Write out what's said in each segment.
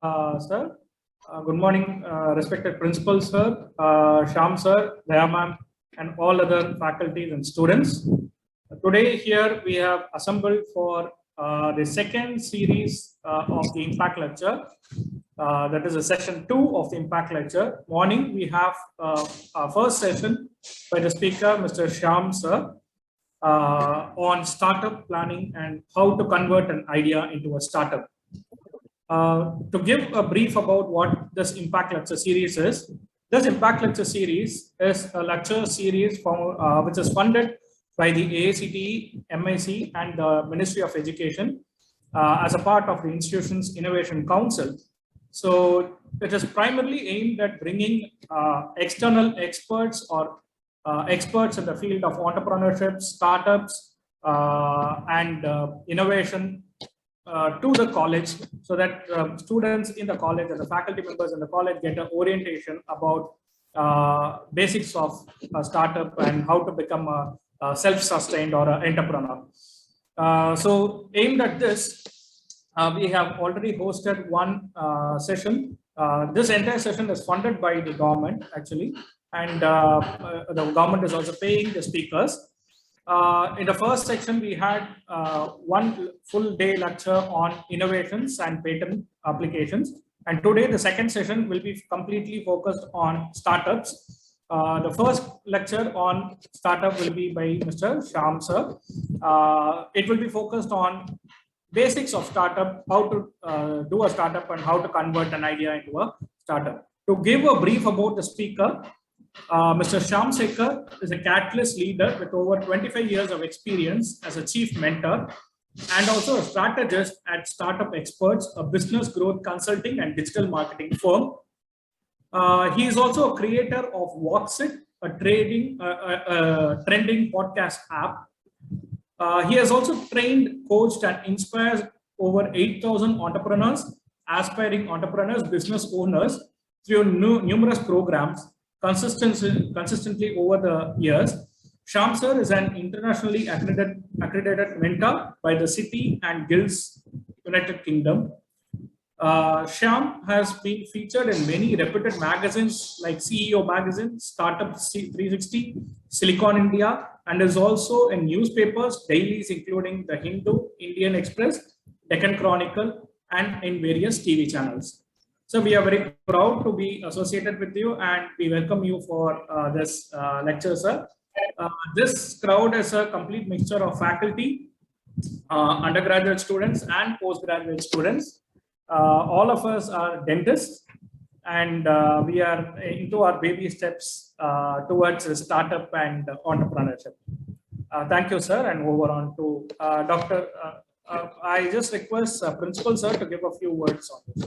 Sir. Good morning, respected principal, sir, Sham, sir, Daya ma'am, and all other faculties and students. Today here we have assembled for the second series of the Impact Lecture. That is a session 2 of the Impact Lecture. Morning we have our first session by the speaker, Mr. Sham, sir, on startup planning and how to convert an idea into a startup. To give a brief about what this Impact Lecture series is, this Impact Lecture series is a lecture series which is funded by the AICTE, MIC, and the Ministry of Education as a part of the institution's Innovation Council. So it is primarily aimed at bringing external experts or experts in the field of entrepreneurship, startups, and innovation to the college, so that students in the college and the faculty members in the college get an orientation about basics of a startup and how to become a self-sustained or an entrepreneur. So aimed at this, we have already hosted one session. This entire session is funded by the government actually, and the government is also paying the speakers. In the first section, we had one full day lecture on innovations and patent applications. And today, the second session will be completely focused on startups. The first lecture on startup will be by Mr. Sham, sir. It will be focused on basics of startup, how to do a startup and how to convert an idea into a startup. To give a brief about the speaker, Mr. Sham Sekhar is a Catalyst leader with over 25 years of experience as a chief mentor and also a strategist at Startup Experts, a business growth consulting and digital marketing firm. He is also a creator of Whatsit, a trending podcast app. He has also trained, coached, and inspired over 8,000 entrepreneurs, aspiring entrepreneurs, business owners through numerous programs consistently over the years. Sham sir is an internationally accredited mentor by the City and Guilds, United Kingdom. Sham has been featured in many reputed magazines like CEO Magazine, Startup 360, Silicon India, and is also in newspapers, dailies including The Hindu, Indian Express, Deccan Chronicle, and in various TV channels. So we are very proud to be associated with you, and we welcome you for this lecture, sir. This crowd is a complete mixture of faculty, undergraduate students, and postgraduate students. All of us are dentists, and we are into our baby steps towards startup and entrepreneurship. Thank you, sir, and over on to Dr. I just request Principal, sir, to give a few words on this.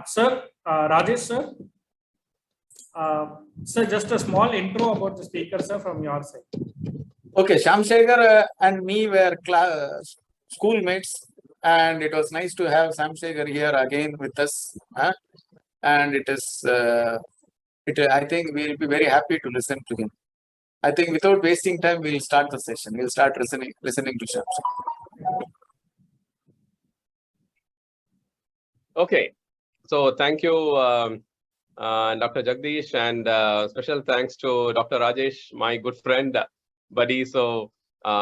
Sir, Rajesh, sir. Sir, just a small intro about the speaker, sir, from your side. Okay, Sham Sekhar and me were schoolmates, and it was nice to have Sham Sekhar here again with us. And it is, I think we'll be very happy to listen to him. I think without wasting time, we'll start the session. We'll start listening to Sham Sekhar. Okay. So thank you, Dr. Jagdish, and special thanks to Dr. Rajesh, my good friend, buddy. So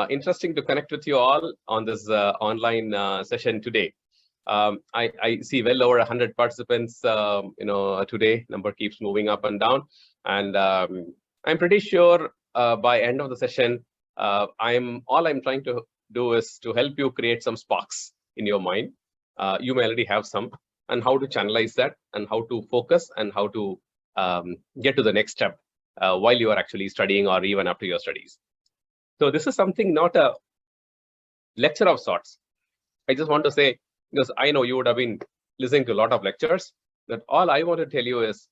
interesting to connect with you all on this online session today. I see well over 100 participants, today. Number keeps moving up and down, and I'm pretty sure by end of the session, all I'm trying to do is to help you create some sparks in your mind. You may already have some, and how to channelize that, and how to focus, and how to get to the next step while you are actually studying or even after your studies. So this is something, not a lecture of sorts. I just want to say, because I know you would have been listening to a lot of lectures, that all I want to tell you is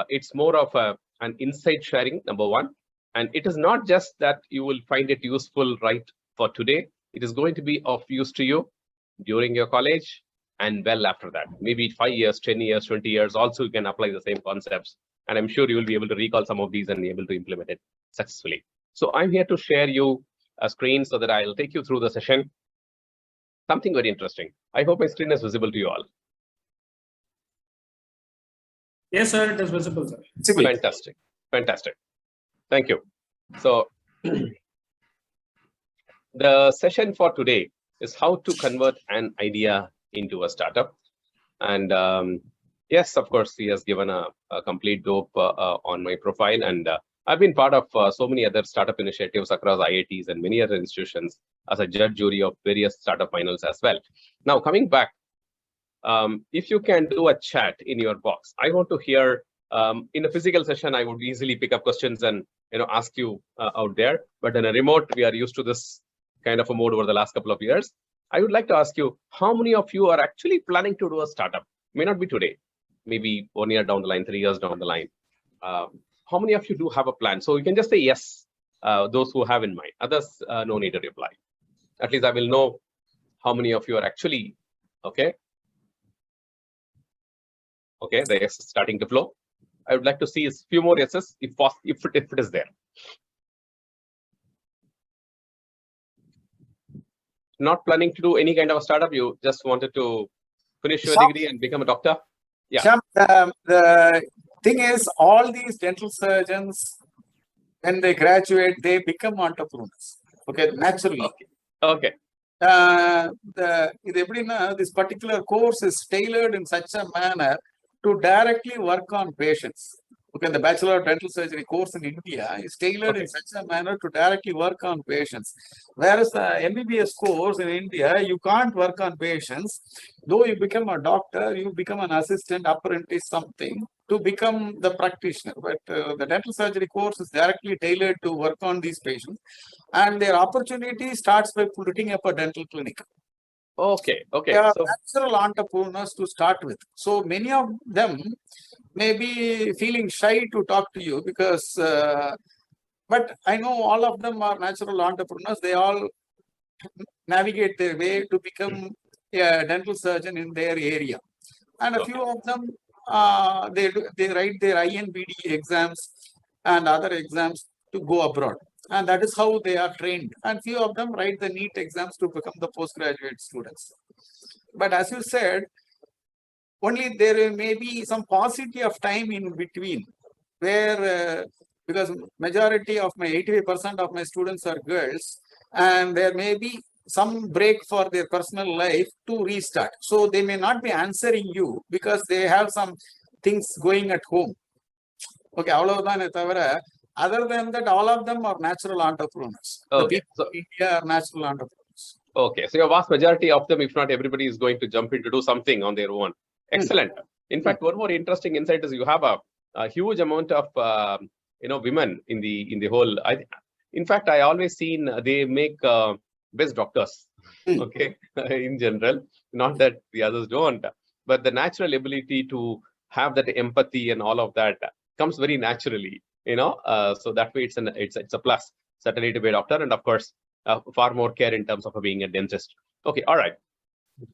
it's more of an insight sharing, number one. And it is not just that you will find it useful right for today. It is going to be of use to you during your college, and well after that. Maybe 5 years, 10 years, 20 years, also you can apply the same concepts. And I'm sure you will be able to recall some of these and be able to implement it successfully. So I'm here to share you a screen so that I'll take you through the session. Something very interesting. I hope my screen is visible to you all. Yes, sir, it is visible, sir. Fantastic. Fantastic. Thank you. So the session for today is how to convert an idea into a startup. And yes, of course, he has given a complete dope on my profile. And I've been part of so many other startup initiatives across IITs and many other institutions as a judge jury of various startup finals as well. Now, coming back, if you can do a chat in your box, I want to hear, in a physical session, I would easily pick up questions and ask you out there. But in a remote, we are used to this kind of a mode over the last couple of years. I would like to ask you, how many of you are actually planning to do a startup? May not be today, maybe 1 year down the line, 3 years down the line. How many of you do have a plan? So you can just say yes, those who have in mind. Others, no need to reply. At least I will know how many of you are actually, okay. Okay, the yes is starting to flow. I would like to see a few more yeses if it is there. Not planning to do any kind of a startup, you just wanted to finish your degree and become a doctor? Yeah. Shyam, the thing is, all these dental surgeons, when they graduate, they become entrepreneurs. Okay, naturally. Okay. This particular course is tailored in such a manner to directly work on patients. Okay, the Bachelor of Dental Surgery course in India is tailored in such a manner to directly work on patients. Whereas the MBBS course in India, you can't work on patients. Though you become a doctor, you become an assistant, apprentice, something to become the practitioner. But the dental surgery course is directly tailored to work on these patients. And their opportunity starts by putting up a dental clinic. Okay. They are natural entrepreneurs to start with. So many of them may be feeling shy to talk to you because, but I know all of them are natural entrepreneurs. They all navigate their way to become a dental surgeon in their area. And a few of them, they write their INBD exams and other exams to go abroad. And that is how they are trained. And few of them write the NEET exams to become the postgraduate students. But as you said, only there may be some paucity of time in between where, because majority of my 85% of my students are girls, and there may be some break for their personal life to restart. So they may not be answering you because they have some things going at home. Okay, other than that, all of them are natural entrepreneurs. Okay. The people in India are natural entrepreneurs. Okay, so your vast majority of them, if not everybody, is going to jump in to do something on their own. Excellent. In fact, one more interesting insight is you have a huge amount of women in the whole. In fact, I always seen they make best doctors. Okay, in general, not that the others don't, but the natural ability to have that empathy and all of that comes very naturally. So that way it's a plus certainly to be a doctor, and of course far more care in terms of being a dentist. Okay, all right. So